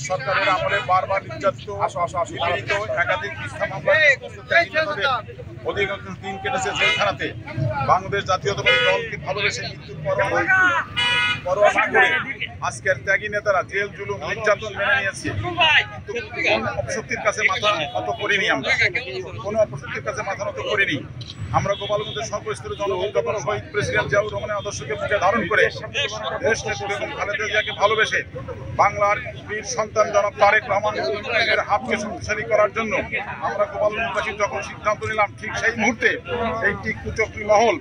সরকারের আমলে বারবার নির্যাতিত একাধিক মিথ্যা মামলায় অধিকাংশ দিন কেটেছে জেলখানাতে। বাংলাদেশ জাতীয়তাবাদী দলকে ভালোবেসে মৃত্যুর পরোয়া না করে আজকের ত্যাগী নেতারা জেল জুলুম নির্যাতন মেনে নিয়েছে। কোনো অপশক্তির কাছে মাথা নত করিনি, আমরা গোপালগঞ্জের সর্বস্তরের জনগণ যখন শহীদ প্রেসিডেন্ট জিয়াউর রহমানের আদর্শকে বুকে ধারণ করে দেশ নেত্রী এবং খালেদা জিয়াকে ভালোবেসে বাংলার বীর সন্তান জনাব তারেক রহমানের হাতকে শক্তিশালী করার জন্য আমরা গোপালগঞ্জবাসী যখন সিদ্ধান্ত নিলাম, ঠিক সেই মুহূর্তে এই টিকটুচক্রী মহল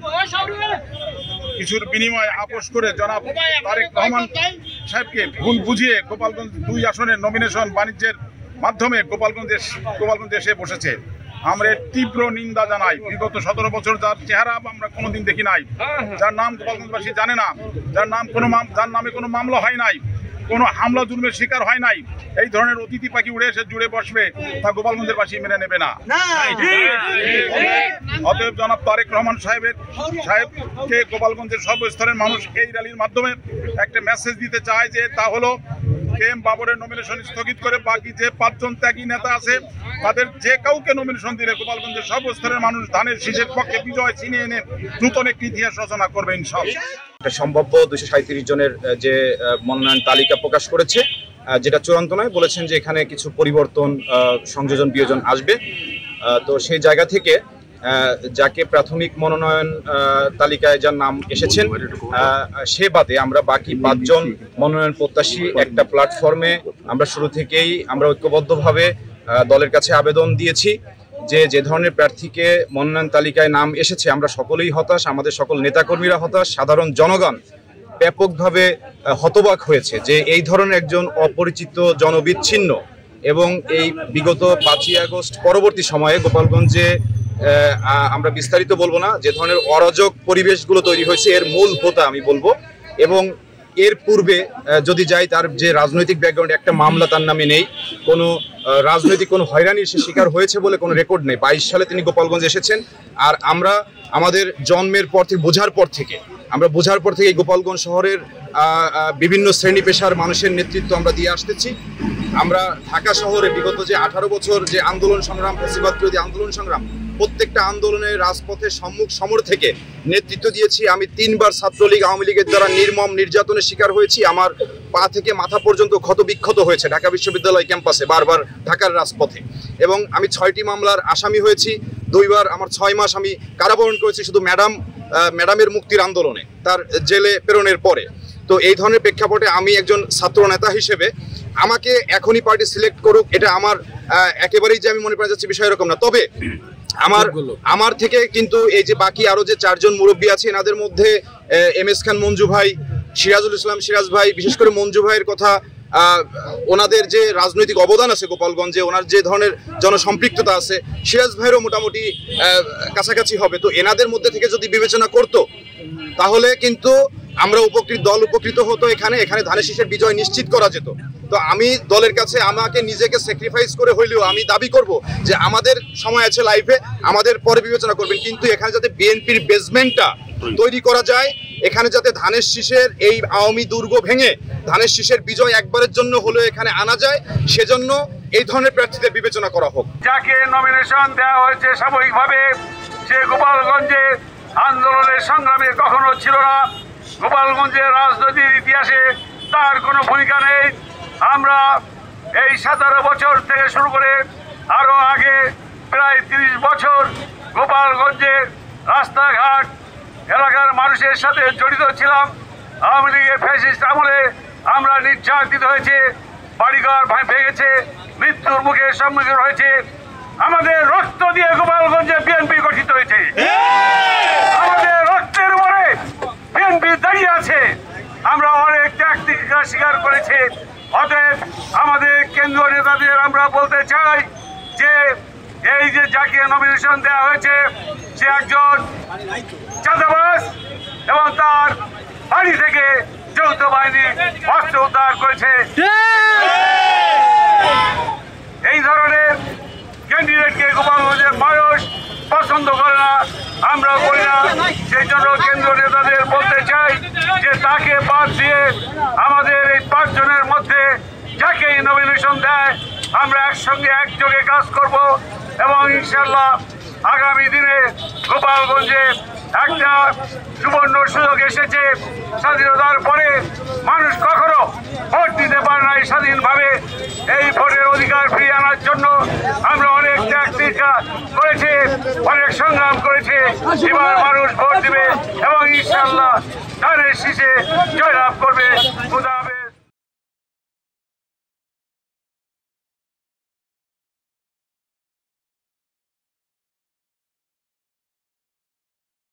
কিছুর বিনিময়ে আপোষ করে জনাব তারেক রহমান সাহেবকে ভুল বুঝিয়ে গোপালগঞ্জ 2 আসনের নমিনেশন বাণিজ্যের মাধ্যমে গোপালগঞ্জে এসে বসেছে। আমরা তীব্র নিন্দা জানাই। বিগত 17 বছর যার চেহারা আমরা কোনোদিন দেখি নাই, যার নাম গোপালগঞ্জবাসী জানে না, যার নামে কোনো মামলা হয় নাই, কোনো হামলা জুলুমের শিকার হয় নাই, এই ধরনের অতিথি পাখি উড়ে এসে জুড়ে বসবে তা গোপালগঞ্জের বাসী মেনে নেবে না। অতএব জনাব তারেক রহমান সাহেবকে গোপালগঞ্জের সর্বস্তরের মানুষ এই র্যালির মাধ্যমে একটা মেসেজ দিতে চায়, যে তা হলো KM বাবরের নমিনেশন স্থগিত করে বাকি যে 5 জন ত্যাগী নেতা আছে তাদের যে কাউকে নমিনেশন দিলে গোপালগঞ্জের সর্বস্তরের মানুষ ধানের শীষের পক্ষে বিজয় ছিনিয়ে এনে নতুন একটি ইতিহাস রচনা করবে ইনশাআল্লাহ। সম্ভাব্য 237 জনের যে মনোনয়ন তালিকা প্রকাশ করেছে, যেটা চূড়ান্ত নয়, বলেছেন যে এখানে কিছু পরিবর্তন সংযোজন বিয়োজন আসবে। তো সেই জায়গা থেকে যাকে প্রাথমিক মনোনয়ন তালিকায় যার নাম এসেছেন সে বাদে আমরা বাকি 5 জন মনোনয়ন প্রত্যাশী একটা প্ল্যাটফর্মে আমরা শুরু থেকেই আমরা ঐক্যবদ্ধভাবে দলের কাছে আবেদন দিয়েছি যে ধরনের প্রার্থীকে মনোনয়ন তালিকায় নাম এসেছে আমরা সকলেই হতাশ, আমাদের সকল নেতাকর্মীরা হতাশ, সাধারণ জনগণ ব্যাপকভাবে হতবাক হয়েছে যে এই ধরনের একজন অপরিচিত জনবিচ্ছিন্ন এবং এই বিগত 5ই আগস্ট পরবর্তী সময়ে গোপালগঞ্জে আমরা বিস্তারিত বলবো না, যে ধরনের অরাজক পরিবেশগুলো তৈরি হয়েছে এর মূল হোতা আমি বলবো। এবং এর পূর্বে যদি যাই, তার যে রাজনৈতিক ব্যাকগ্রাউন্ড, একটা মামলা তার নামে নেই, কোনো রাজনৈতিক কোনো হয়রানির সে শিকার হয়েছে বলে কোনো রেকর্ড নেই। 22 সালে তিনি গোপালগঞ্জে এসেছেন। আর আমরা আমাদের জন্মের পর থেকে বোঝার পর থেকে এই গোপালগঞ্জ শহরের বিভিন্ন শ্রেণী পেশার মানুষের নেতৃত্ব আমরা দিয়ে আসতেছি। আমরা ঢাকা শহরে বিগত যে 18 বছর যে আন্দোলন সংগ্রাম, ফ্যাসিবাদ বিরোধী আন্দোলন সংগ্রাম, প্রত্যেকটা আন্দোলনের রাজপথে সম্মুখ সমর থেকে নেতৃত্ব দিয়েছি। আমি 3বার ছাত্রলীগ আওয়ামী লীগের দ্বারা নির্মম নির্যাতনের শিকার হয়েছি। আমার পা থেকে মাথা পর্যন্ত ক্ষত বিক্ষত হয়েছে ঢাকা বিশ্ববিদ্যালয় ক্যাম্পাসে, বারবার ঢাকার রাজপথে। এবং আমি 6টি মামলার আসামি হয়েছি। 2বার আমার 6 মাস আমি কারাবরণ করেছি শুধু ম্যাডামের মুক্তির আন্দোলনে, তার জেলে প্রেরণের পরে। তো এই ধরনের প্রেক্ষাপটে আমি একজন ছাত্র নেতা হিসেবে আমাকে এখনই পার্টি সিলেক্ট করুক, এটা আমার একেবারেই যে আমি মনে করে যাচ্ছি বিষয় এরকম না। তবে আমার থেকে কিন্তু এই যে বাকি আরো যে 4 জন মুরব্বী আছে, এনাদের মধ্যে MS খান মঞ্জু ভাই, সিরাজুল ইসলাম সিরাজ ভাই, বিশেষ করে মঞ্জু ভাইয়ের কথা, ওনাদের যে রাজনৈতিক অবদান আছে গোপালগঞ্জে, ওনার যে ধরনের জনসম্পৃক্ততা আছে, সিরাজ ভাইয়েরও মোটামুটি কাছাকাছি হবে। তো এনাদের মধ্যে থেকে যদি বিবেচনা করতো তাহলে কিন্তু আমরা দল উপকৃত হতো। এখানে ধানের শীষের বিজয় নিশ্চিত করা যেত। তো আমি দলের কাছে আমাকে নিজেকে স্যাক্রিফাইস করে হইলেও আমি দাবি করব যে আমাদের সময় আছে লাইফে, আমাদের পরে বিবেচনা করবেন, কিন্তু এখানে যাতে বিএনপির বেসমেন্টটা তৈরি করা যায়, এখানে যাতে ধানের শীষের এই আওয়ামী দুর্গ ভেঙে ধানের শীষের বিজয় একবারের জন্য হলেও এখানে আনা যায়, সেজন্য এই ধরনের প্রার্থীদের বিবেচনা করা হোক। যাকে নমিনেশন দেওয়া হয়েছে সাময়িকভাবে, সে গোপালগঞ্জে আন্দোলনের সংগ্রামে কখনো ছিল না। গোপালগঞ্জের রাজনৈতিক ইতিহাসে তার কোনো ভূমিকা নেই। আমরা এই 17 বছর থেকে শুরু করে আরো আগে প্রায় 30 বছর গোপালগঞ্জে রাস্তাঘাট এলাকার মানুষের সাথে জড়িত ছিলাম। আওয়ামী লীগের ফ্যাসিস্ট আমলে আমরা নির্যাতিত হয়েছে, বাড়িঘর ভেঙেছে, মৃত্যুর মুখে সম্মুখীন হয়েছে। আমাদের রক্ত দিয়ে গোপালগঞ্জে বিএনপি গঠিত হয়েছে, আমাদের রক্তের উপরে বিএনপি দাঁড়িয়ে আছে। আমরা অনেক ত্যাগ স্বীকার করেছি। অতএব আমাদের কেন্দ্রীয় নেতাদের আমরা বলতে চাই যে এই যে যাকে নমিনেশন দেওয়া হয়েছে সে একজন চাঁদাবাজ এবং তার বাড়ি থেকে যৌথ বাহিনী অস্ত্র উদ্ধার করেছে। এই ধরনের ক্যান্ডিডেটকে গোপালগঞ্জের মানুষ পছন্দ করে না, আমরাও করি না। সেই জন্য কেন্দ্রীয় নেতাদের বলতে চাই যে তাকে বাদ দিয়ে আমাদের এই 5 জনের মধ্যে যাকে যদি নমিনেশন দেয় আমরা একসঙ্গে একযোগে কাজ করব এবং ইনশাআল্লাহ আগামী দিনে গোপালগঞ্জে একটা সুবর্ণ সুযোগ এসেছে। স্বাধীনতার পরে মানুষ কখনো ভোট দিতে পারে নাই স্বাধীনভাবে। এই ভোটের অধিকার ফিরিয়ে আনার জন্য আমরা অনেক ত্যাগ করেছি, অনেক সংগ্রাম করেছি। এবার মানুষ ভোট দিবে এবং ইনশাআল্লাহ ধানের শীষে জয়লাভ করবে। খোদা হাফেজ।